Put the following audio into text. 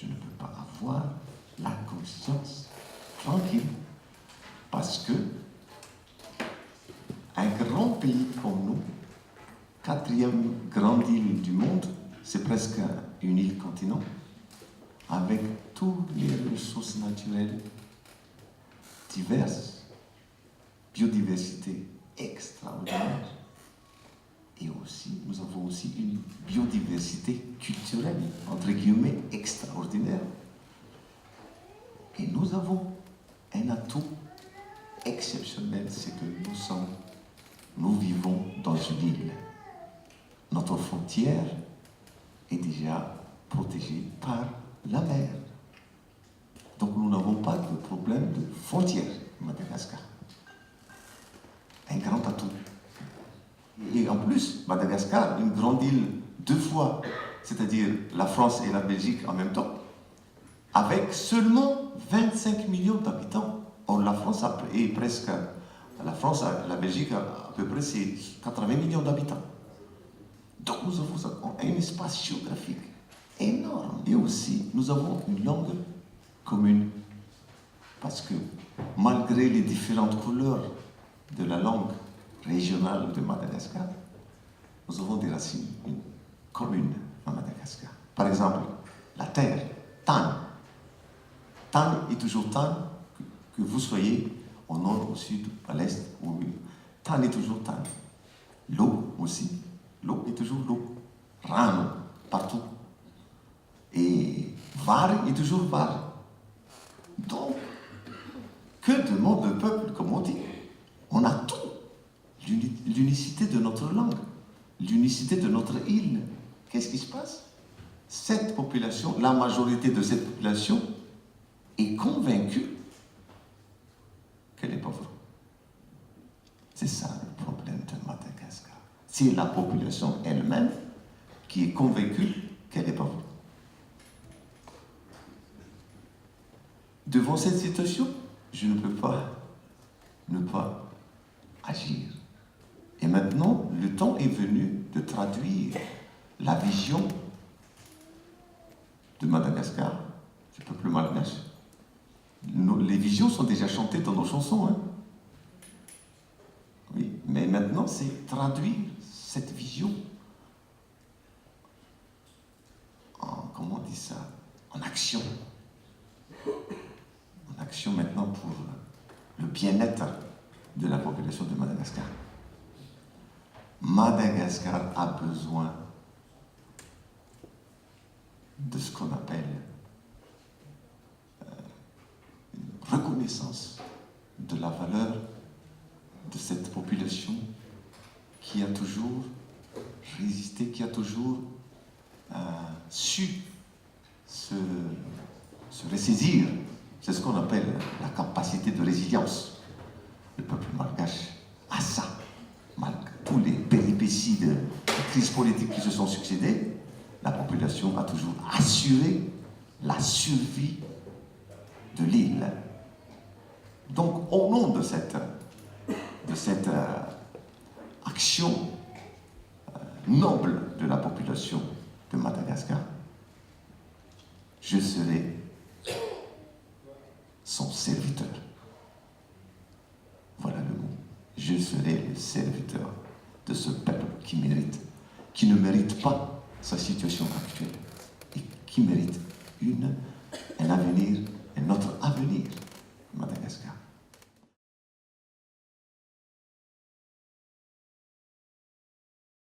je ne peux pas avoir la conscience tranquille. Parce que un grand pays comme nous, quatrième grande île du monde, c'est presque un unique continent, avec toutes les ressources naturelles diverses, biodiversité extraordinaire, et aussi, nous avons aussi une biodiversité culturelle, entre guillemets, extraordinaire. Et nous avons un atout exceptionnel, c'est que nous vivons dans une île. Notre frontière est déjà protégée par la mer. Donc nous n'avons pas de problème de frontière, Madagascar. Un grand atout. Et en plus, Madagascar, une grande île deux fois, c'est-à-dire la France et la Belgique en même temps, avec seulement 25 millions d'habitants. Or, la France est presque... la Belgique, à peu près, c'est 80 millions d'habitants. Donc, nous avons un espace géographique énorme. Et aussi, nous avons une langue commune. Parce que, malgré les différentes couleurs de la langue régionale de Madagascar, nous avons des racines communes à Madagascar. Par exemple, la terre, Tan. Tan est toujours Tan, que vous soyez au nord, au sud, à l'est ou au milieu. Tan est toujours Tan. L'eau aussi, l'eau est toujours l'eau. Rano, partout. Et Var est toujours Var. Donc, que demande le peuple, comme on dit? On a tout. L'unicité de notre langue, l'unicité de notre île. Qu'est-ce qui se passe? Cette population, la majorité de cette population est convaincue qu'elle est pauvre. C'est ça le problème de Madagascar. C'est la population elle-même qui est convaincue qu'elle est pauvre. Devant cette situation, je ne peux pas ne pas agir. Et maintenant, le temps est venu de traduire la vision de Madagascar, du peuple malgache. Les visions sont déjà chantées dans nos chansons. Hein? Oui, mais maintenant, c'est traduire cette vision en, comment on dit ça, en action. En action maintenant pour le bien-être de la population de Madagascar. Madagascar a besoin de ce qu'on appelle une reconnaissance de la valeur de cette population qui a toujours résisté, qui a toujours su se ressaisir. C'est ce qu'on appelle la capacité de résilience. Le peuple malgache a ça. Malgré tous les péripéties de crises politiques qui se sont succédées, la population a toujours assuré la survie de l'île. Donc, au nom de cette action noble de la population de Madagascar, je serai son serviteur. Voilà le mot. Je serai le serviteur de ce peuple qui ne mérite pas sa situation actuelle et qui mérite un avenir, un autre avenir.